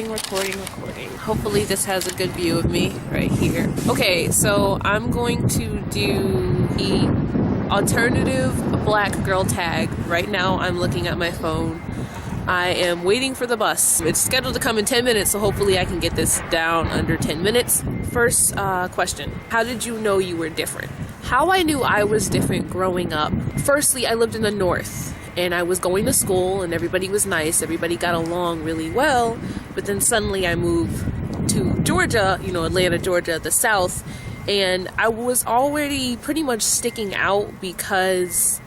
Recording. Hopefully this has a good view of me right here. Okay, so I'm going to do the alternative black girl tag. Right now I'm looking at my phone. I am waiting for the bus. It's scheduled to come in 10 minutes, so hopefully I can get this down under 10 minutes. First question, how did you know you were different? How I knew I was different growing up. Firstly, I lived in the north. And I was going to school and everybody was nice. Everybody got along really well. But then suddenly I moved to Georgia, Atlanta, Georgia, the South. And I was already pretty much sticking out because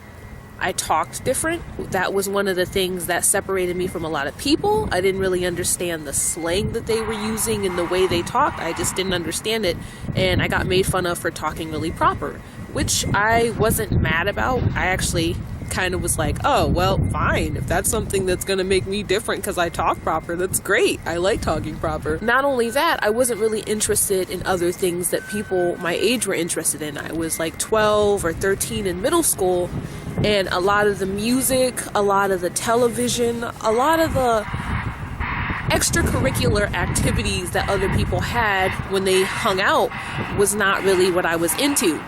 I talked different. That was one of the things that separated me from a lot of people. I didn't really understand the slang that they were using and the way they talked. I just didn't understand it. And I got made fun of for talking really proper, which I wasn't mad about. I actually kind of was like, oh, well, fine. If that's something that's going to make me different because I talk proper, that's great. I like talking proper. Not only that, I wasn't really interested in other things that people my age were interested in. I was like 12 or 13 in middle school, and a lot of the music, a lot of the television, a lot of the extracurricular activities that other people had when they hung out was not really what I was into.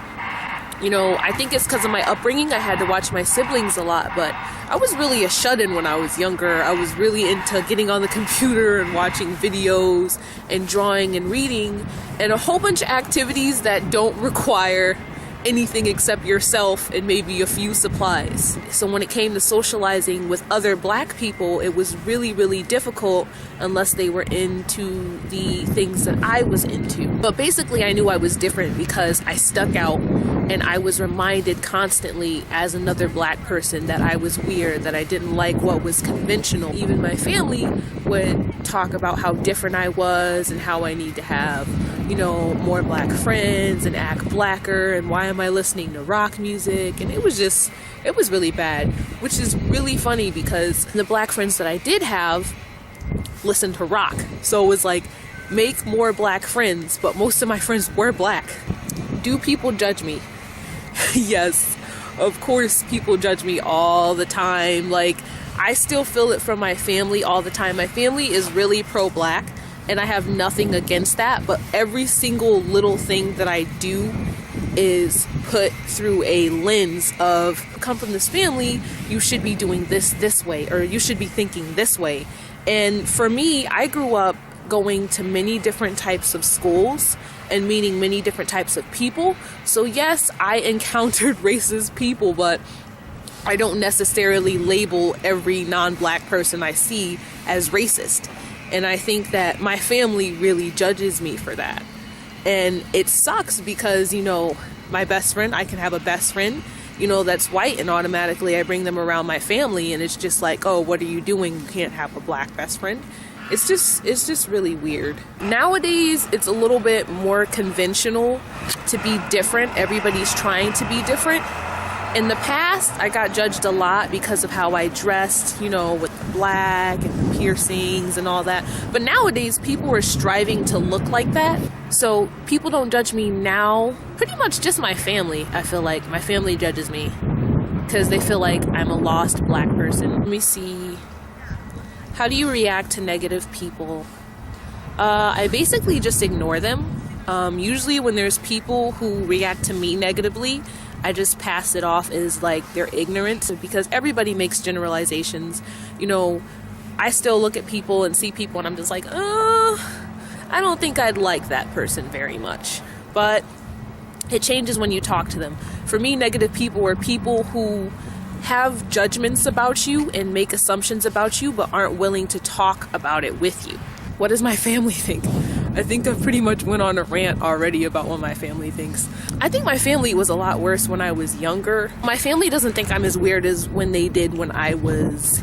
I think it's because of my upbringing. I had to watch my siblings a lot, but I was really a shut-in when I was younger. I was really into getting on the computer and watching videos and drawing and reading and a whole bunch of activities that don't require anything except yourself and maybe a few supplies. So when it came to socializing with other black people, it was really, really difficult unless they were into the things that I was into. But basically I knew I was different because I stuck out and I was reminded constantly as another black person that I was weird, that I didn't like what was conventional. Even my family would talk about how different I was and how I need to have, more black friends and act blacker, and why am I listening to rock music? And it was really bad, which is really funny because the black friends that I did have listened to rock. So it was like, make more black friends, but most of my friends were black. Do people judge me? Yes, of course people judge me all the time. Like, I still feel it from my family all the time. My family is really pro-black, and I have nothing against that, but every single little thing that I do is put through a lens of, come from this family, you should be doing this way, or you should be thinking this way. And for me, I grew up going to many different types of schools and meeting many different types of people. So yes, I encountered racist people, but I don't necessarily label every non-black person I see as racist. And I think that my family really judges me for that. And it sucks because, my best friend, I can have a best friend, that's white, and automatically I bring them around my family, and it's just like, oh, what are you doing? You can't have a black best friend. It's just really weird. Nowadays, it's a little bit more conventional to be different. Everybody's trying to be different. In the past, I got judged a lot because of how I dressed, with the black and the piercings and all that. But nowadays, people are striving to look like that. So people don't judge me now. Pretty much just my family. I feel like my family judges me because they feel like I'm a lost black person. Let me see. How do you react to negative people? I basically just ignore them. Usually when there's people who react to me negatively, I just pass it off as like they're ignorant, because everybody makes generalizations. I still look at people and see people and I'm just like, I don't think I'd like that person very much. But it changes when you talk to them. For me, negative people are people who have judgments about you and make assumptions about you, but aren't willing to talk about it with you. What does my family think? I think I've pretty much went on a rant already about what my family thinks. I think my family was a lot worse when I was younger. My family doesn't think I'm as weird as when they did when I was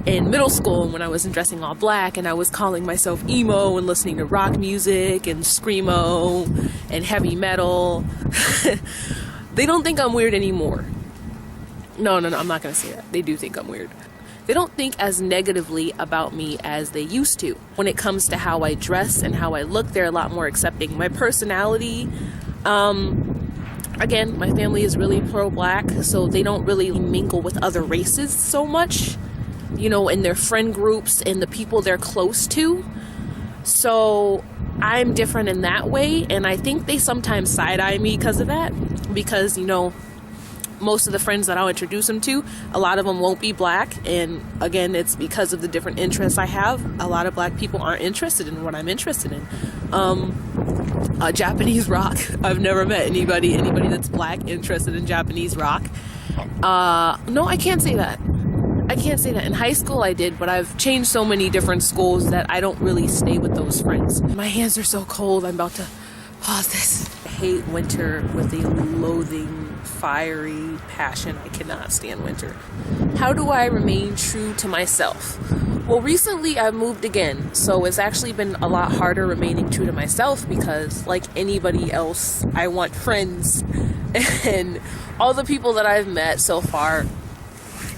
in middle school and when I was dressing all black and I was calling myself emo and listening to rock music and screamo and heavy metal. They don't think I'm weird anymore. No, I'm not going to say that. They do think I'm weird. They don't think as negatively about me as they used to. When it comes to how I dress and how I look, they're a lot more accepting. My personality, again, my family is really pro-black, so they don't really mingle with other races so much, in their friend groups and the people they're close to. So I'm different in that way, and I think they sometimes side-eye me because of that, because, you know, most of the friends that I'll introduce them to, a lot of them won't be black, and again, it's because of the different interests I have. A lot of black people aren't interested in what I'm interested in. Japanese rock. I've never met anybody that's black interested in Japanese rock. No, I can't say that. I can't say that. In high school I did, but I've changed so many different schools that I don't really stay with those friends. My hands are so cold, I'm about to pause this. I hate winter with a loathing, fiery passion. I cannot stand winter. How do I remain true to myself? Well, recently I've moved again, so it's actually been a lot harder remaining true to myself because, like anybody else, I want friends. And all the people that I've met so far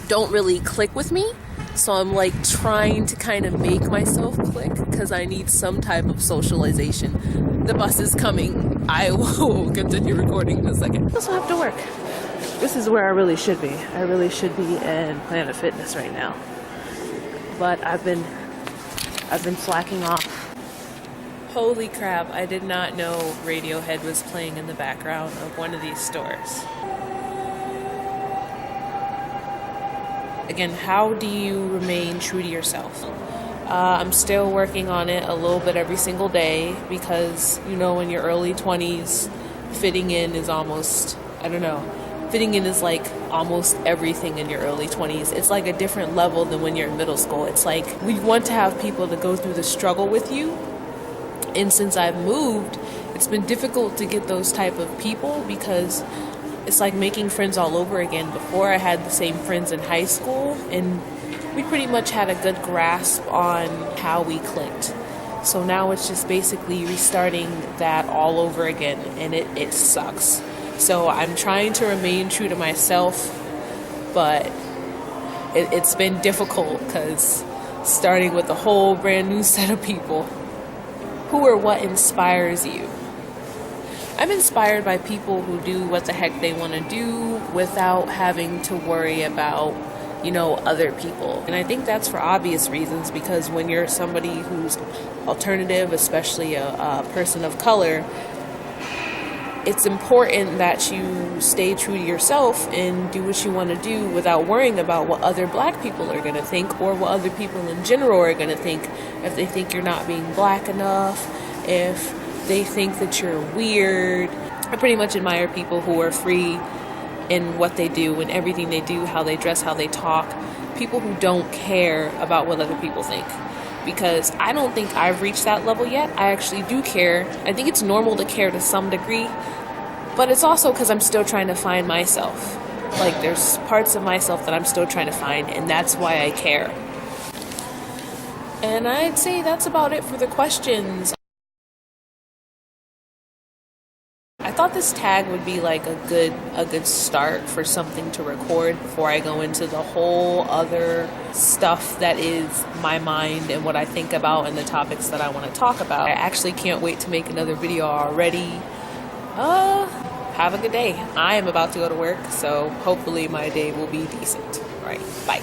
don't really click with me, so I'm like trying to kind of make myself click because I need some type of socialization. The bus is coming. I will continue recording in a second. I also have to work. This is where I really should be. I really should be in Planet Fitness right now, but I've been slacking off. Holy crap, I did not know Radiohead was playing in the background of one of these stores. Again, how do you remain true to yourself? I'm still working on it a little bit every single day because, you know, in your early 20s, fitting in is almost, I don't know, fitting in is like almost everything in your early 20s. It's like a different level than when you're in middle school. It's like we want to have people to go through the struggle with you. And since I've moved, it's been difficult to get those type of people because it's like making friends all over again. Before, I had the same friends in high school, and we pretty much had a good grasp on how we clicked. So now it's just basically restarting that all over again, and it sucks. So I'm trying to remain true to myself, but it's been difficult because starting with a whole brand new set of people. Who or what inspires you? I'm inspired by people who do what the heck they want to do without having to worry about, you know, other people. And I think that's for obvious reasons, because when you're somebody who's alternative, especially a person of color, it's important that you stay true to yourself and do what you want to do without worrying about what other black people are going to think or what other people in general are going to think. If they think you're not being black enough, if they think that you're weird. I pretty much admire people who are free in what they do and everything they do, how they dress, how they talk. People who don't care about what other people think. Because I don't think I've reached that level yet. I actually do care. I think it's normal to care to some degree, but it's also because I'm still trying to find myself. Like, there's parts of myself that I'm still trying to find, and that's why I care. And I'd say that's about it for the questions. I thought this tag would be like a good start for something to record before I go into the whole other stuff that is my mind and what I think about and the topics that I want to talk about. I actually can't wait to make another video already. Have a good day. I am about to go to work, so hopefully my day will be decent. All right, bye.